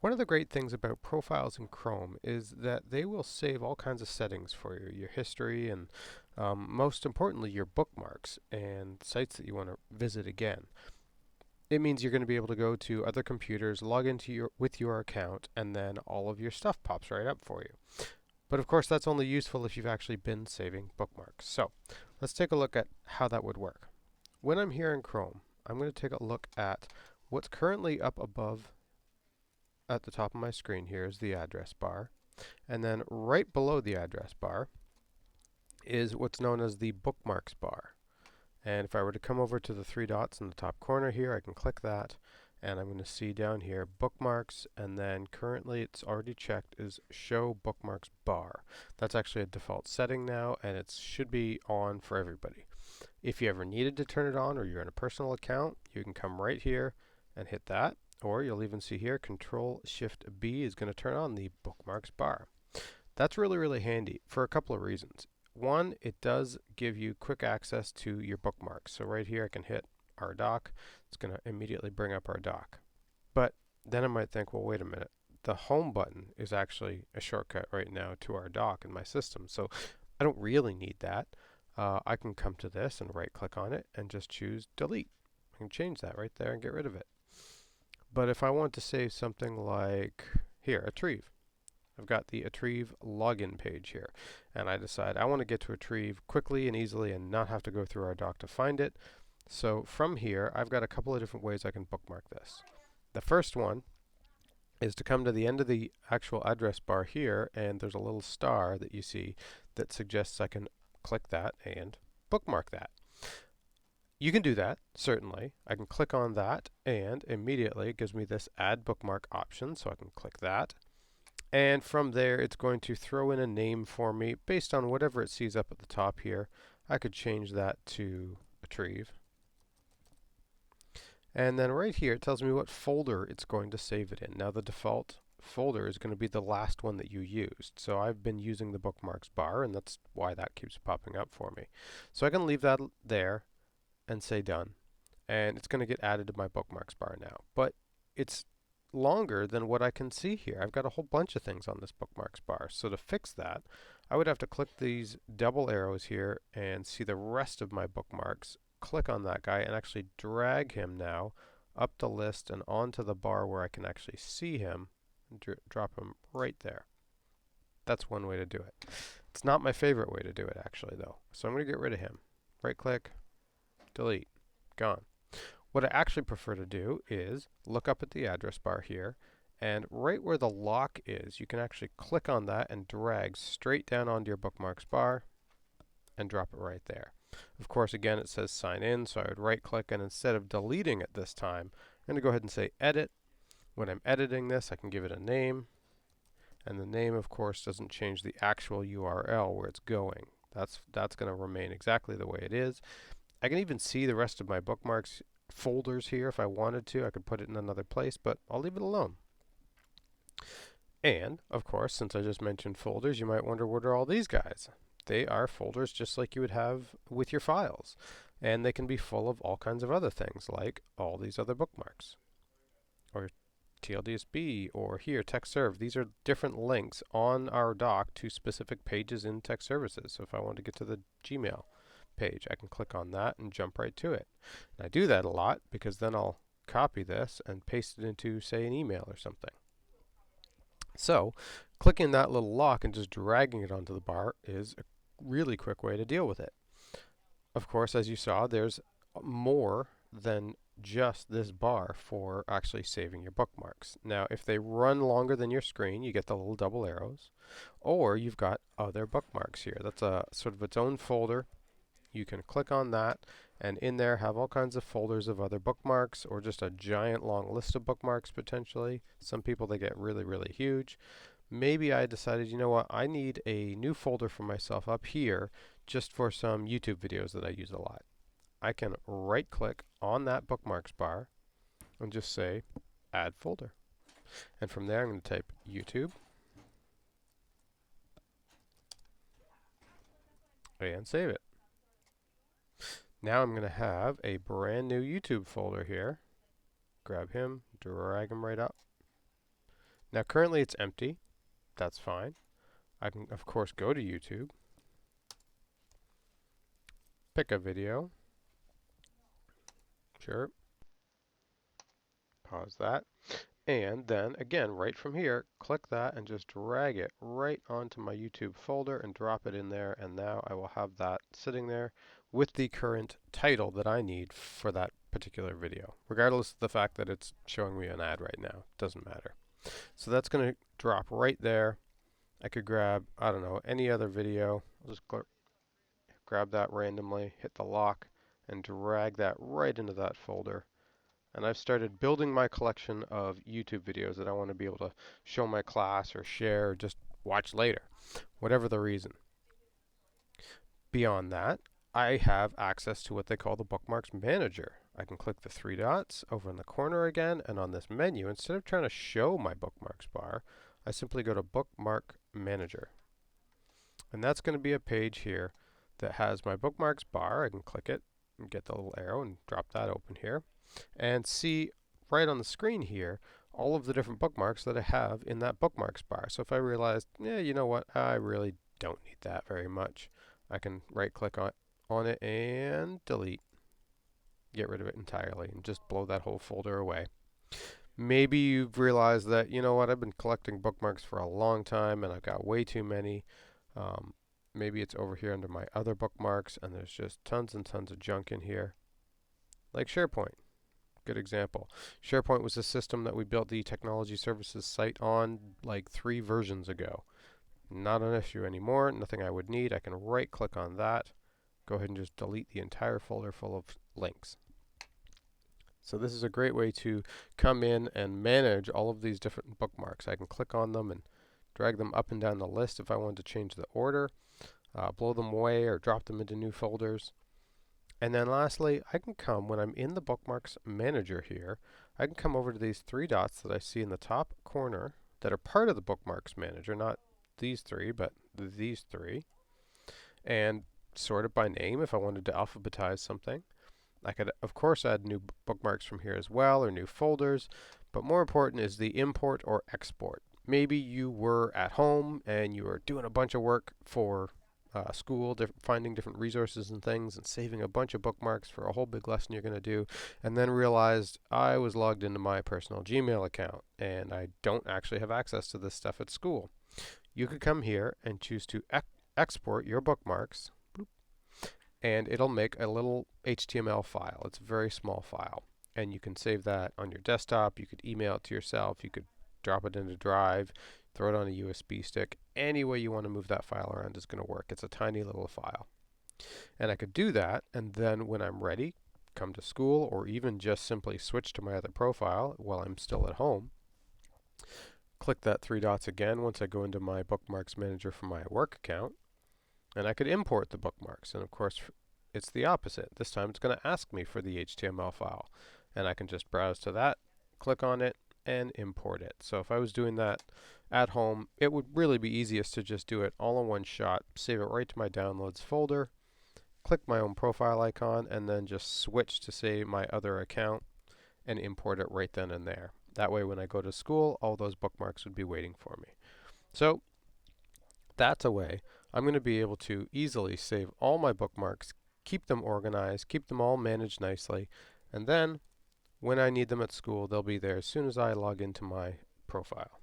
One of the great things about profiles in Chrome is that they will save all kinds of settings for you, your history, and most importantly, your bookmarks and sites that you want to visit again. It means you're going to be able to go to other computers, log into with your account, and then all of your stuff pops right up for you. But of course, that's only useful if you've actually been saving bookmarks. So let's take a look at how that would work. When I'm here in Chrome, I'm going to take a look at what's currently up above at the top of my screen here is the address bar. And then right below the address bar is what's known as the Bookmarks bar. And if I were to come over to the three dots in the top corner here, I can click that. And I'm going to see down here bookmarks, and then currently it's already checked is show bookmarks bar. That's actually a default setting now, and it should be on for everybody. If you ever needed to turn it on or you're in a personal account, you can come right here and hit that. Or you'll even see here, Control-Shift-B is going to turn on the Bookmarks bar. That's really, really handy for a couple of reasons. One, it does give you quick access to your bookmarks. So right here I can hit our doc. It's going to immediately bring up our doc. But then I might think, well, wait a minute. The home button is actually a shortcut right now to our doc in my system. So I don't really need that. I can come to this and right click on it and just choose delete. I can change that right there and get rid of it. But if I want to save something like here, Retrieve. I've got the Retrieve login page here. And I decide I want to get to Retrieve quickly and easily and not have to go through our doc to find it. So from here, I've got a couple of different ways I can bookmark this. The first one is to come to the end of the actual address bar here, and there's a little star that you see that suggests I can click that and bookmark that. You can do that, certainly. I can click on that, and immediately it gives me this Add Bookmark option, so I can click that. And from there, it's going to throw in a name for me based on whatever it sees up at the top here. I could change that to Retrieve. And then right here, it tells me what folder it's going to save it in. Now, the default folder is going to be the last one that you used. So I've been using the Bookmarks bar, and that's why that keeps popping up for me. So I can leave that there and say done, and it's going to get added to my bookmarks bar now. But it's longer than what I can see here. I've got a whole bunch of things on this bookmarks bar. So to fix that, I would have to click these double arrows here and see the rest of my bookmarks, click on that guy, and actually drag him now up the list and onto the bar where I can actually see him and drop him right there. That's one way to do it. It's not my favorite way to do it, actually, though. So I'm going to get rid of him. Right click, delete, gone. What I actually prefer to do is look up at the address bar here, and right where the lock is, you can actually click on that and drag straight down onto your bookmarks bar and drop it right there. Of course, again, it says sign in, so I would right click, and instead of deleting it this time, I'm going to go ahead and say edit. When I'm editing this, I can give it a name, and the name, of course, doesn't change the actual URL where it's going. That's going to remain exactly the way it is. I can even see the rest of my bookmarks folders here if I wanted to. I could put it in another place, but I'll leave it alone. And, of course, since I just mentioned folders, you might wonder, what are all these guys? They are folders just like you would have with your files. And they can be full of all kinds of other things, like all these other bookmarks, or TLDSB, or here, TextServe. These are different links on our doc to specific pages in Tech Services. So if I want to get to the Gmail page, I can click on that and jump right to it. And I do that a lot because then I'll copy this and paste it into, say, an email or something. So clicking that little lock and just dragging it onto the bar is a really quick way to deal with it. Of course, as you saw, there's more than just this bar for actually saving your bookmarks. Now, if they run longer than your screen, you get the little double arrows, or you've got other bookmarks here. That's a sort of its own folder. You can click on that, and in there have all kinds of folders of other bookmarks, or just a giant long list of bookmarks potentially. Some people, they get really, really huge. Maybe I decided, you know what, I need a new folder for myself up here just for some YouTube videos that I use a lot. I can right click on that bookmarks bar and just say add folder. And from there I'm going to type YouTube and save it. Now I'm going to have a brand new YouTube folder here. Grab him, drag him right up, Now currently it's empty. That's fine. I can of course go to YouTube, pick a video, sure, pause that, and then again right from here click that and just drag it right onto my YouTube folder and drop it in there, and now I will have that sitting there with the current title that I need for that particular video, regardless of the fact that it's showing me an ad right now. Doesn't matter. So that's going to drop right there. I could grab, I don't know, any other video. I'll just grab that randomly, hit the lock, and drag that right into that folder. And I've started building my collection of YouTube videos that I want to be able to show my class or share or just watch later, whatever the reason. Beyond that, I have access to what they call the Bookmarks Manager. I can click the three dots over in the corner again, and on this menu, instead of trying to show my Bookmarks bar, I simply go to Bookmark Manager. And that's going to be a page here that has my Bookmarks bar. I can click it and get the little arrow and drop that open here, and see right on the screen here all of the different bookmarks that I have in that Bookmarks bar. So if I realized, yeah, you know what, I really don't need that very much, I can right click on it and delete. Get rid of it entirely and just blow that whole folder away. Maybe you've realized that, you know what, I've been collecting bookmarks for a long time and I've got way too many. Maybe it's over here under my other bookmarks and there's just tons and tons of junk in here. Like SharePoint. Good example. SharePoint was a system that we built the technology services site on like 3 versions ago. Not an issue anymore, nothing I would need. I can right click on that, go ahead and just delete the entire folder full of links. So this is a great way to come in and manage all of these different bookmarks. I can click on them and drag them up and down the list if I wanted to change the order, blow them away or drop them into new folders. And then lastly, I can come, when I'm in the Bookmarks Manager here, I can come over to these 3 dots that I see in the top corner that are part of the Bookmarks Manager, not these 3, but these 3, and sort it by name if I wanted to alphabetize something. I could, of course, add new bookmarks from here as well, or new folders, but more important is the import or export. Maybe you were at home and you were doing a bunch of work for school, finding different resources and things, and saving a bunch of bookmarks for a whole big lesson you're going to do, and then realized I was logged into my personal Gmail account and I don't actually have access to this stuff at school. You could come here and choose to export your bookmarks, and it'll make a little HTML file. It's a very small file, and you can save that on your desktop. You could email it to yourself. You could drop it into Drive, throw it on a USB stick. Any way you want to move that file around is going to work. It's a tiny little file. And I could do that, and then when I'm ready, come to school, or even just simply switch to my other profile while I'm still at home. Click that 3 dots again once I go into my Bookmarks Manager for my work account, and I could import the bookmarks. And of course, it's the opposite. This time it's going to ask me for the HTML file, and I can just browse to that, click on it, and import it. So if I was doing that at home, it would really be easiest to just do it all in one shot, save it right to my downloads folder, click my own profile icon, and then just switch to, say, my other account and import it right then and there. That way when I go to school, all those bookmarks would be waiting for me. So that's a way I'm going to be able to easily save all my bookmarks, keep them organized, keep them all managed nicely, and then when I need them at school, they'll be there as soon as I log into my profile.